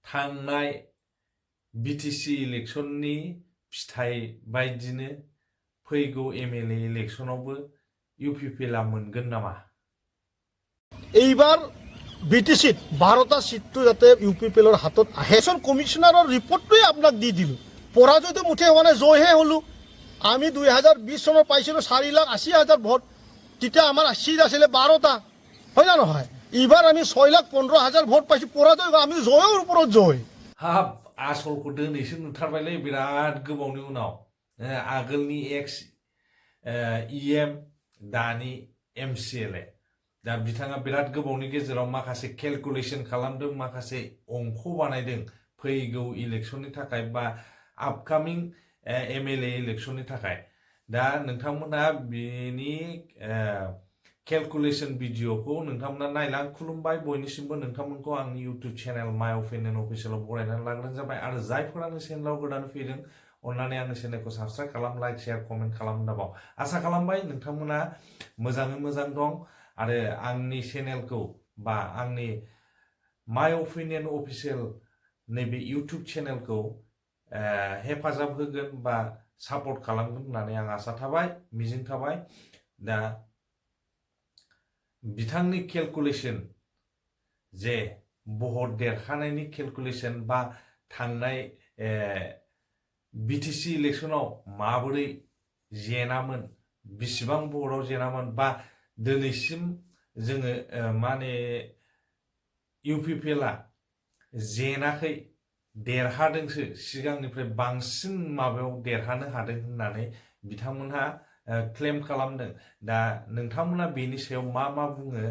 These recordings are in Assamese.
थांनाय बिटिसि इलेक्शननि फिथाइ बायदिनो फैगौ एमएलए इलेक्शनावबो इउपिपिएलआ मोनगोन नामा? এইবাৰ বিটিচিত 12টা সিটটো যাতে ইউপিপিএলৰ হাতত আহে। কমিশনাৰৰ ৰিপৰ্টটোৱে আপোনাক দি দিলোঁ। পৰাজয়টো মুঠে হোৱা নাই, জয়হে হ'লোঁ। আমি 2020 চনত পাইছিলোঁ 4,80,000 ভোট। তেতিয়া আমাৰ সিট আছিলে 12টা, হয় না নহয়? এইবাৰ আমি 6,15,000 ভোট পাইছোঁ। পৰাজয় আমি জয়ৰ ওপৰত জয়। हाब आसलखौ दिनैसो नुथारबायलै बिराद गोबावनि उनाव आगोलनि एक्स इएम दानि एमसिएलए दा बिथाङा बिराद गोबावनि गेजेराव माखासे केलकुलेसन खालामदों, माखासे अंक बानायदों फैगौ इलेक्शननि थाखाय बा आपकामिं एमएलए इलेक्शननि थाखाय। दा नोंथांमोना बेनि केलकुलेसन भिडिअखौ नोंथांमोना नायला। खुलुमबाय बयनिसिमबो नोंथांमोनखौ आंनि इउट्युब चेनेल माय अपिनियन अफिसियेलाव बरायनानै लाग्रोनाय जाबाय। आरो जायफोर आंनि चेनेलाव गोदान फैदों अन्नानै आंनि चेनेलखौ साबस्क्राइब खालाम, लाइक, शेयार, कमेन्ट खालामनो दाबाव। आसा खालामबाय नोंथांमोना मोजाङै मोजां दं आरो आंनि चेनेलखौ बा आंनि माय अपिनियन अफिसियेल नैबे इउट्युब चेनेलखौ हेफाजाब होगोन बा सापर्ट खालामगोन होननानै आं आसा थाबाय, मिजिं थाबाय। दा बिथांनि केलकुलेसन जे भट देरखानायनि केलकुलेसन बा थांनाय बिटिसि इलेक्शनाव माबोरै जेनामोन, बिसिबां भटआव जेनामोन, बा दिनैसिम जोङो माने इउपिपिएलआ जेनाखै, देरहादोंसो, सिगांनिफ्राय बांसिन माबायाव देरहानो हादों होननानै बिथांमोनहा क्लेम खालामदों। दा नोंथांमोना बेनि सायाव मा बुङो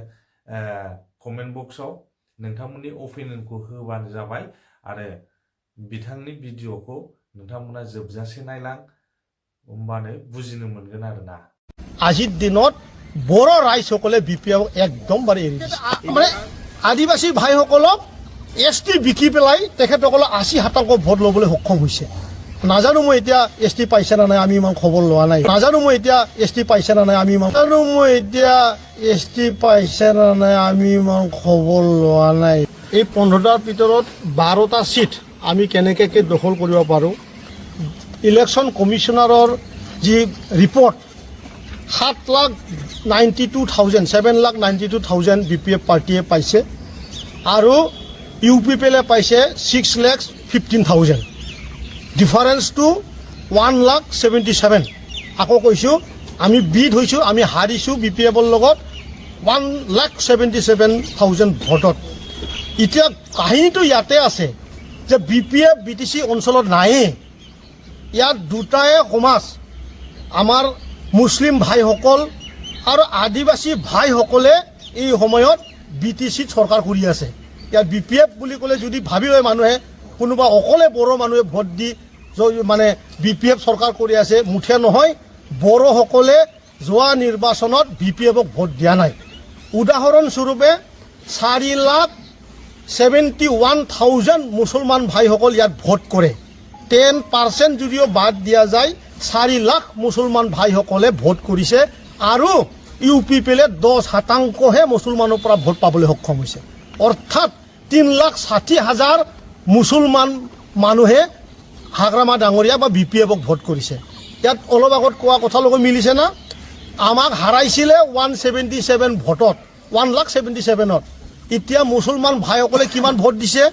कमेन्ट बक्सआव नोंथांमोननि अपिनियनखौ होबानो जाबाय। आरो बिथांनि भिडिअखौ नोंथांमोना जोबजासे नायलां, होमबानो बुजिनो मोनगोन आरोना। আজিৰ দিনত বড়ো ৰাইজসকলে বিপিএফক একদমবাৰে এৰি দিছে। মানে আদিবাসী ভাইসকলক এছটি বিকি পেলাই তেখেতসকলক 80% ভোট ল'বলৈ সক্ষম হৈছে। নাজানো মই এতিয়া এছটি পাইছে না নাই, আমি ইমান খবৰ লোৱা নাই। নাজানো মই এতিয়া এছটি পাইছে না নাই, আমি ইমান খবৰ লোৱা নাই। এই 15টাৰ ভিতৰত 12টা সিট আমি কেনেকৈ দখল কৰিব পাৰোঁ। ইলেকশ্যন কমিশনাৰৰ যি ৰিপৰ্ট 7,92,000 বিপিএফ পাৰ্টিয়ে পাইছে আৰু ইউপিপিএলে পাইছে 6,15,000। ডিফাৰেন্সটো 1,77,000। আকৌ কৈছোঁ আমি বিট হৈছোঁ, আমি হাৰিছোঁ বিপিএফৰ লগত 1,77,000 ভোটত। এতিয়া কাহিনীটো ইয়াতে আছে যে বিপিএফ বিটিচি অঞ্চলত নায়েই। ইয়াত দুটাই সমাজ, আমাৰ মুছলিম ভাইসকল আৰু আদিবাসী ভাইসকলে এই সময়ত বিটিচিত চৰকাৰ কৰি আছে। ইয়াত বিপিএফ বুলি ক'লে যদি ভাবি লয় মানুহে কোনোবা অকলে বড়ো মানুহে ভোট দি মানে বিপিএফ চৰকাৰ কৰি আছে, মুঠে নহয়। বড়োসকলে যোৱা নিৰ্বাচনত বিপিএফক ভোট দিয়া নাই। উদাহৰণস্বৰূপে 4,71,000 মুছলমান ভাইসকল ইয়াত ভোট কৰে। 10% যদিও বাদ দিয়া যায়, 4 লাখ মুছলমান ভাইসকলে ভোট কৰিছে আৰু ইউপিপিএলে 10%হে মুছলমানৰ পৰা ভোট পাবলৈ সক্ষম হৈছে। অৰ্থাৎ 3,60,000 মুছলমান মানুহে হাগ্ৰামা ডাঙৰীয়া বা বিপিএফক ভোট কৰিছে। ইয়াত অলপ আগত কোৱা কথাৰ লগত মিলিছে না? আমাক হাৰাইছিলে 177 ভোটত, 1,77,000ত। এতিয়া মুছলমান ভাইসকলে কিমান ভোট দিছে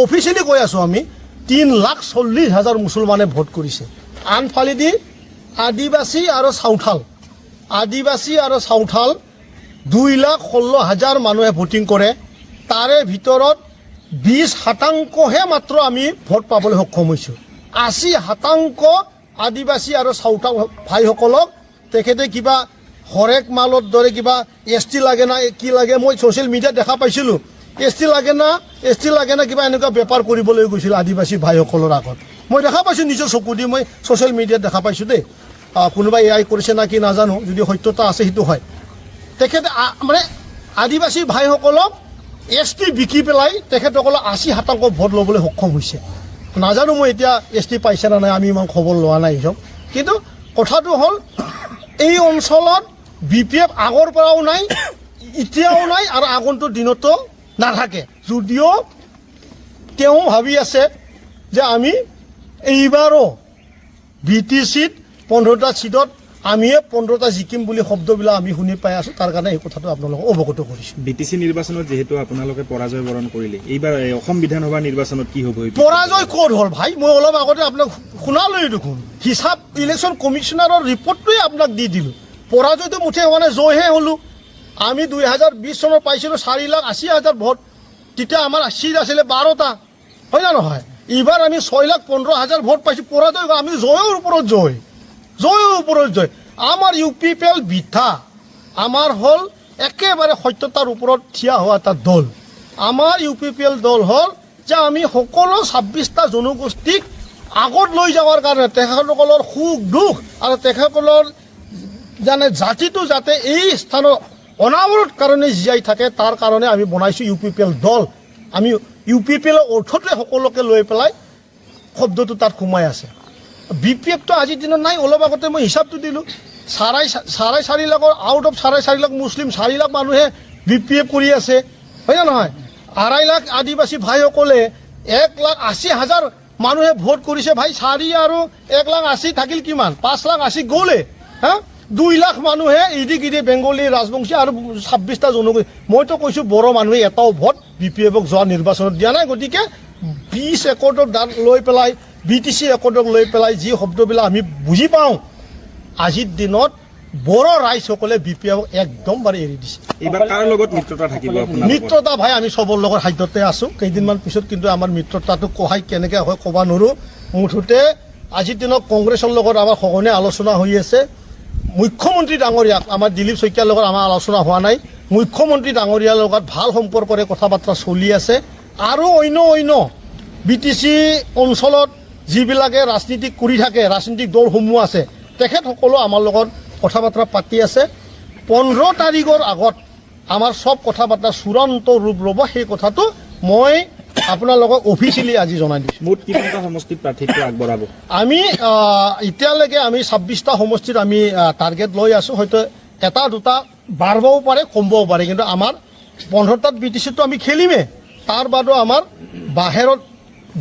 অফিচিয়েলি কৈ আছোঁ আমি, 3,40,000 মুছলমানে ভোট কৰিছে। আনফালেদি আদিবাসী আৰু চাউথাল 2,16,000 মানুহে ভোটিং কৰে। তাৰে ভিতৰত 20%হে মাত্ৰ আমি ভোট পাবলৈ সক্ষম হৈছোঁ। 80% আদিবাসী আৰু চাউথাল ভাইসকলক তেখেতে কিবা হৰেক মালৰ দৰে কিবা এছটি লাগে না কি লাগে, মই ছ'চিয়েল মিডিয়াত দেখা পাইছিলোঁ। এছটি লাগে না কিবা এনেকুৱা বেপাৰ কৰিবলৈ গৈছিল আদিবাসী ভাইসকলৰ আগত। মই দেখা পাইছোঁ নিজৰ চকু দি, মই ছ'চিয়েল মিডিয়াত দেখা পাইছোঁ দেই। কোনোবাই এআই কৰিছে না কি নাজানো, যদি সত্যতা আছে সেইটো হয়। তেখেতে মানে আদিবাসী ভাইসকলক এছটি বিকি পেলাই তেখেতসকলক 80% ভোট ল'বলৈ সক্ষম হৈছে। নাজানো মই এতিয়া এছটি পাইছে না নাই, আমি ইমান খবৰ লোৱা নাই চব। কিন্তু কথাটো হ'ল এই অঞ্চলত বিপিএফ আগৰ পৰাও নাই, এতিয়াও নাই আৰু আগন্তুক দিনতো নাথাকে। যদিও তেওঁ ভাবি আছে যে আমি এইবাৰো BTCত 15টা ছিটত আমিয়ে 15টা জিকিম বুলি শব্দবিলাক আমি শুনি পাই আছোঁ। তাৰ কাৰণে এই কথাটো আপোনালোকক অৱগত কৰিছোঁ। BTC নিৰ্বাচনত যিহেতু আপোনালোকে পৰাজয় বৰণ কৰিলে, এইবাৰ অসম বিধানসভা নিৰ্বাচনত কি হ'ব? পৰাজয় ক'ত হ'ল ভাই? মই অলপ আগতে আপোনাক শুনালৈ দেখোন, হিচাপ ইলেকশ্যন কমিশ্যনাৰৰ ৰিপৰ্টটোৱে আপোনাক দি দিলোঁ। পৰাজয়টো মুঠে হোৱা নাই, জয়হে হ'লোঁ। আমি 2020 চনত পাইছিলোঁ 4,80,000 ভোট, তেতিয়া আমাৰ চিট আছিলে 12টা, হয় না নহয়? এইবাৰ আমি 6,15,000 ভোট পাইছোঁ। পৰাজয় আমি জয়ৰ ওপৰত জয়, জয়ৰ ওপৰত জয়। আমাৰ UPPL বিঠা, আমাৰ হ'ল একেবাৰে সত্যতাৰ ওপৰত থিয় হোৱা এটা দল। আমাৰ UPPL দল হ'ল যে আমি সকলো 26টা জনগোষ্ঠীক আগত লৈ যাবৰ কাৰণে তেখেতসকলৰ সুখ দুখ আৰু তেখেতসকলৰ জাতিটো যাতে এই স্থানৰ অনাবৰত কাৰণে জীয়াই থাকে, তাৰ কাৰণে আমি বনাইছোঁ UPPL দল। আমি UPPL অৰ্থতে সকলোকে লৈ পেলাই শব্দটো তাত সোমাই আছে। BPFটো আজিৰ দিনত নাই। অলপ আগতে মই হিচাপটো দিলোঁ, 4.5 লাখৰ আউট অফ 4.5 লাখ মুছলিম 4 লাখ মানুহে BPF কৰি আছে, হয় না নহয়? 2.5 লাখ আদিবাসী ভাইসকলে 1,80,000 মানুহে ভোট কৰিছে। ভাই 4 আৰু 1,80,000 থাকিল কিমান? 5,80,000 গ'লে। হা, 2 লাখ মানুহে ইদি বেংগলী ৰাজবংশী আৰু 26টা জনগোষ্ঠী। মইতো কৈছোঁ বড়ো মানুহে এটাও ভোট BPFক যোৱা নিৰ্বাচনত দিয়া নাই। গতিকে 20 একৰ্ডক লৈ পেলাই BTC একৰ্ডক লৈ পেলাই যি শব্দবিলাক আমি বুজি পাওঁ, আজিৰ দিনত বড়ো ৰাইজসকলে BPFক একদম বাৰে এৰি দিছে। এইবাৰ কাৰ লগত মিত্ৰতা থাকিব আপোনাৰ? মিত্ৰতা ভাই আমি চবৰ লগত সাধ্যতে আছোঁ। কেইদিনমান পিছত কিন্তু আমাৰ মিত্ৰতাটো কহাই কেনেকৈ হয় ক'ব নোৱাৰোঁ। মুঠতে আজিৰ দিনত কংগ্ৰেছৰ লগত আমাৰ সঘনে আলোচনা হৈ আছে। মুখ্যমন্ত্ৰী ডাঙৰীয়াক, আমাৰ দিলীপ শইকীয়াৰ লগত আমাৰ আলোচনা হোৱা নাই। মুখ্যমন্ত্ৰী ডাঙৰীয়াৰ লগত ভাল সম্পৰ্কৰে কথা বাৰ্তা চলি আছে। আৰু অন্য BTC অঞ্চলত যিবিলাকে ৰাজনীতি কৰি থাকে, ৰাজনৈতিক দলসমূহ আছে, তেখেতসকলেও আমাৰ লগত কথা বাৰ্তা পাতি আছে। 15 তাৰিখৰ আগত আমাৰ চব কথা বাৰ্তা চূড়ান্ত ৰূপ ল'ব। সেই কথাটো মই আপোনালোকক অফিচিয়েলি আজি জনাই দিছোঁ। মুঠ কিমানটা সমষ্টিত প্ৰাৰ্থিত্ব আগবঢ়াব? আমি এতিয়ালৈকে আমি 26টা সমষ্টিত আমি টাৰ্গেট লৈ আছোঁ। হয়তো এটা দুটা বাঢ়িবও পাৰে, কমিবও পাৰে, কিন্তু আমাৰ 15টাত BTCটো আমি খেলিমেই। তাৰ বাদেও আমাৰ বাহিৰত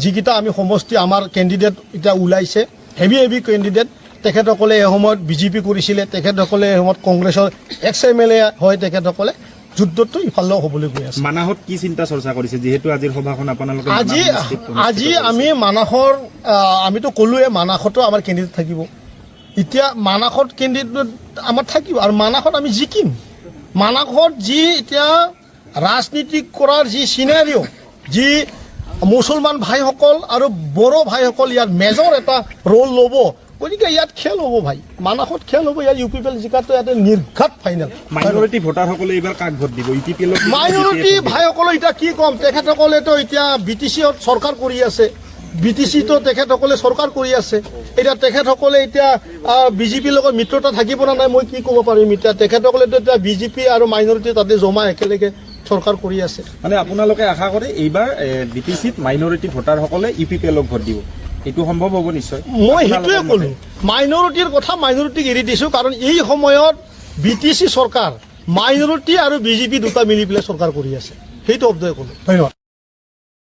যিকেইটা আমি সমষ্টি আমাৰ কেণ্ডিডেট এতিয়া ওলাইছে, হেভি কেণ্ডিডেট, তেখেতসকলে এই সময়ত BJP কৰিছিলে, তেখেতসকলে এই সময়ত কংগ্ৰেছৰ ex-MLA হয়, তেখেতসকলে যুদ্ধটো ইফালেও হ'বলৈ গৈ আছে। মানাহত কি চিন্তা চৰ্চা কৰিছে? যিহেতু আজিৰ সভাখন আপোনালোকে আজি আমি মানাহৰ আমিতো ক'লোৱে মানাহতো আমাৰ কেণ্ডিডেট থাকিব। এতিয়া মানাহত কেণ্ডিডেট আমাৰ থাকিব আৰু মানাহত আমি জিকিম। মানাহত যি এতিয়া ৰাজনীতি কৰাৰ যি চিনাৰিঅ', যি মুছলমান ভাইসকল আৰু বড়ো ভাইসকল ইয়াত মেজৰ এটা ৰোল ল'ব, গতিকে ইয়াত খেল হ'ব ভাই, মানাহত খেল হ'ব। ইয়াত UPPL জিকাটো ইয়াতে নিৰ্ঘাত ফাইনেল। মাইনৰিটি ভোটাৰসকলে এইবাৰ কাক ভোট দিব? UPPL মাইনৰিটি ভাইসকলে এতিয়া কি ক'ম, তেখেতসকলেতো এতিয়া BTCত চৰকাৰ কৰি আছে, BTCতো তেখেতসকলে চৰকাৰ কৰি আছে। এতিয়া তেখেতসকলে এতিয়া BJPৰ লগত মিত্ৰতা থাকিব নে নাই মই কি ক'ব পাৰিম। এতিয়া তেখেতসকলেতো এতিয়া BJP আৰু মাইনৰিটি তাতে জমা একেলগে চৰকাৰ কৰি আছে। মানে আপোনালোকে আশা কৰে এইবাৰ BTCত মাইনৰিটি ভোটাৰসকলে UPPLক ভোট দিব, এইটো সম্ভৱ হ'ব নিশ্চয়? মই সেইটোৱে ক'লোঁ, মাইনৰিটিৰ কথা মাইনৰিটিক এৰি দিছোঁ, কাৰণ এই সময়ত BTC চৰকাৰ মাইনৰিটি আৰু BJP দুটা মিলি পেলাই চৰকাৰ কৰি আছে। সেইটো শব্দই ক'লোঁ। ধন্যবাদ।